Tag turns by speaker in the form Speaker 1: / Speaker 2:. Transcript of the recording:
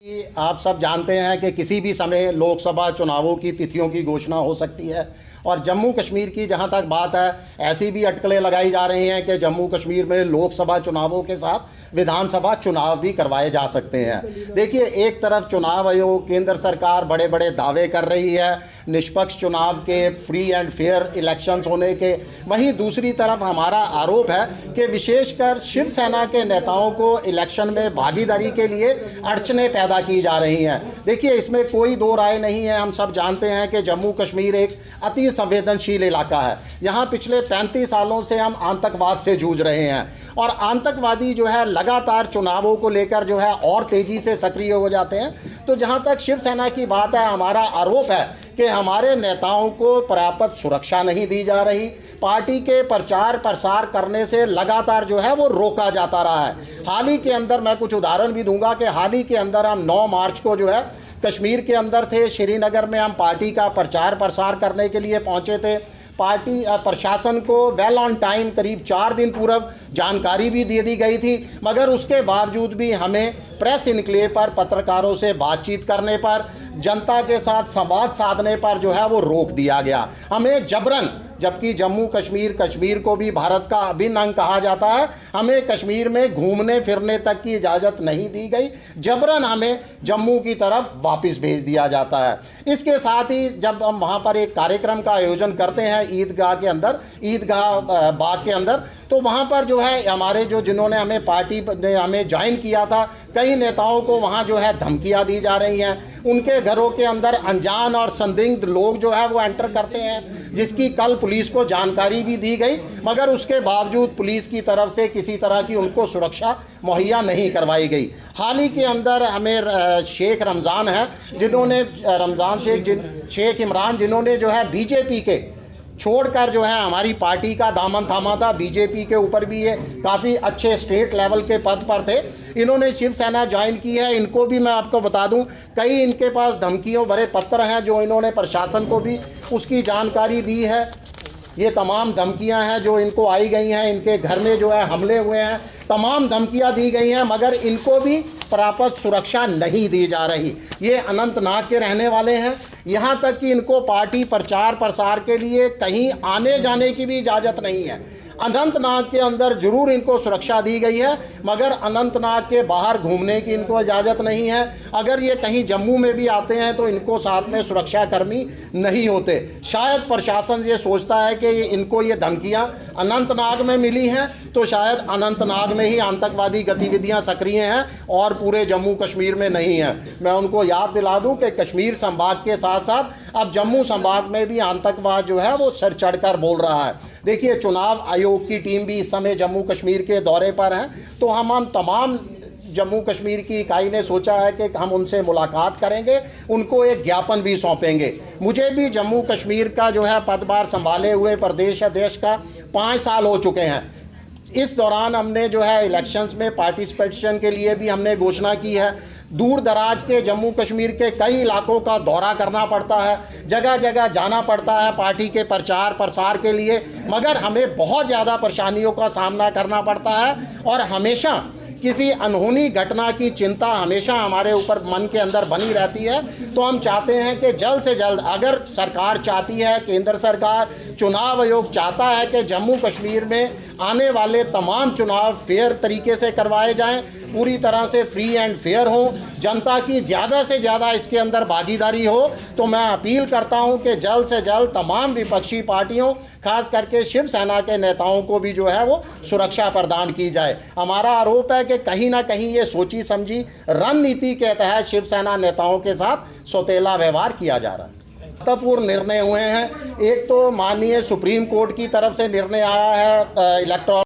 Speaker 1: कि आप सब जानते हैं कि किसी भी समय लोकसभा चुनावों की तिथियों की घोषणा हो सकती है और जम्मू कश्मीर की जहां तक बात है, ऐसी भी अटकलें लगाई जा रही हैं कि जम्मू कश्मीर में लोकसभा चुनावों के साथ विधानसभा चुनाव भी करवाए जा सकते हैं। देखिए, एक तरफ चुनाव आयोग, केंद्र सरकार बड़े बड़े दावे कर रही है निष्पक्ष चुनाव के, फ्री एंड फेयर इलेक्शंस होने के, वहीं दूसरी तरफ हमारा आरोप है कि विशेषकर शिवसेना के नेताओं को इलेक्शन में भागीदारी के लिए अड़चनें पैदा की जा रही हैं। देखिए, इसमें कोई दो राय नहीं है। हम सब जानते हैं कि जम्मू कश्मीर एक अति संवेदनशील इलाका है। यहाँ पिछले 35 सालों से हम आतंकवाद से जूझ रहे हैं और आतंकवादी जो है लगातार चुनावों को लेकर जो है और तेजी से सक्रिय हो जाते हैं। तो जहाँ तक शिवसेना की बात है, हमारा आरोप है कि हमारे नेताओं को पर्याप्त सुरक्षा नहीं दी जा रही। पार्टी के प्रचार प्रसार करने से लगातार जो है वो रोका जाता रहा है। हाल ही के अंदर मैं कुछ उदाहरण भी दूंगा कि हाल ही के अंदर हम 9 मार्च को जो है कश्मीर के अंदर थे, श्रीनगर में हम पार्टी का प्रचार प्रसार करने के लिए पहुंचे थे। पार्टी प्रशासन को वेल ऑन टाइम करीब 4 दिन पूर्व जानकारी भी दे दी गई थी, मगर उसके बावजूद भी हमें प्रेस इनक्लेव पर पत्रकारों से बातचीत करने पर, जनता के साथ संवाद साधने पर जो है वो रोक दिया गया। हमें जबरन, जबकि जम्मू कश्मीर, कश्मीर को भी भारत का अभिन्न अंग कहा जाता है, हमें कश्मीर में घूमने फिरने तक की इजाज़त नहीं दी गई। जबरन हमें जम्मू की तरफ वापस भेज दिया जाता है। इसके साथ ही जब हम वहाँ पर एक कार्यक्रम का आयोजन करते हैं ईदगाह के अंदर, ईदगाह बाग के अंदर, तो वहाँ पर जो है हमारे जिन्होंने हमें पार्टी ने हमें ज्वाइन किया था, कई नेताओं को वहाँ जो है धमकियाँ दी जा रही हैं। उनके घरों के अंदर अनजान और संदिग्ध लोग जो है वो एंटर करते हैं, जिसकी कल पुलिस को जानकारी भी दी गई, मगर उसके बावजूद पुलिस की तरफ से किसी तरह की उनको सुरक्षा मुहैया नहीं करवाई गई। हाल ही के अंदर हमें शेख रमज़ान है, जिन्होंने शेख इमरान, जिन्होंने जो है बीजेपी के छोड़कर जो है हमारी पार्टी का दामन थामा था। बीजेपी के ऊपर भी ये काफ़ी अच्छे स्टेट लेवल के पद पर थे। इन्होंने शिवसेना ज्वाइन की है। इनको भी मैं आपको बता दूं, कई इनके पास धमकियों भरे पत्र हैं जो इन्होंने प्रशासन को भी उसकी जानकारी दी है। ये तमाम धमकियां हैं जो इनको आई गई हैं। इनके घर में जो है हमले हुए हैं, तमाम धमकियां दी गई हैं, मगर इनको भी पर्याप्त सुरक्षा नहीं दी जा रही। ये अनंतनाग के रहने वाले हैं। यहाँ तक कि इनको पार्टी प्रचार प्रसार के लिए कहीं आने जाने की भी इजाज़त नहीं है। अनंतनाग के अंदर जरूर इनको सुरक्षा दी गई है, मगर अनंतनाग के बाहर घूमने की इनको इजाज़त नहीं है। अगर ये कहीं जम्मू में भी आते हैं तो इनको साथ में सुरक्षाकर्मी नहीं होते। शायद प्रशासन ये सोचता है कि इनको ये धमकियां अनंतनाग में मिली हैं, तो शायद अनंतनाग में ही आतंकवादी गतिविधियां सक्रिय हैं और पूरे जम्मू कश्मीर में नहीं हैं। मैं उनको याद दिला दूं कि कश्मीर संभाग के साथ साथ अब जम्मू संभाग में भी आतंकवाद जो है वो सर चढ़कर बोल रहा है। देखिए, चुनाव आयोग की टीम भी इस समय जम्मू कश्मीर के दौरे पर है, तो हम तमाम जम्मू कश्मीर की इकाई ने सोचा है कि हम उनसे मुलाकात करेंगे, उनको एक ज्ञापन भी सौंपेंगे। मुझे भी जम्मू कश्मीर का जो है पदभार संभाले हुए प्रदेश अध्यक्ष का 5 साल हो चुके हैं। इस दौरान हमने जो है इलेक्शंस में पार्टिसिपेशन के लिए भी हमने घोषणा की है। दूर दराज के जम्मू कश्मीर के कई इलाकों का दौरा करना पड़ता है, जगह जगह जाना पड़ता है पार्टी के प्रचार प्रसार के लिए, मगर हमें बहुत ज़्यादा परेशानियों का सामना करना पड़ता है और हमेशा किसी अनहोनी घटना की चिंता हमेशा हमारे ऊपर मन के अंदर बनी रहती है। तो हम चाहते हैं कि जल्द से जल्द, अगर सरकार चाहती है, केंद्र सरकार, चुनाव आयोग चाहता है कि जम्मू कश्मीर में आने वाले तमाम चुनाव फेयर तरीके से करवाए जाएं, पूरी तरह से फ्री एंड फेयर हो, जनता की ज़्यादा से ज़्यादा इसके अंदर भागीदारी हो, तो मैं अपील करता हूं कि जल्द से जल्द तमाम विपक्षी पार्टियों, खास करके शिवसेना के नेताओं को भी जो है वो सुरक्षा प्रदान की जाए। हमारा आरोप है कि कहीं ना कहीं ये सोची समझी रणनीति के तहत शिवसेना नेताओं के साथ सौतेला व्यवहार किया जा रहा है। महत्वपूर्ण निर्णय हुए हैं। एक तो माननीय सुप्रीम कोर्ट की तरफ से निर्णय आया है इलेक्टोरल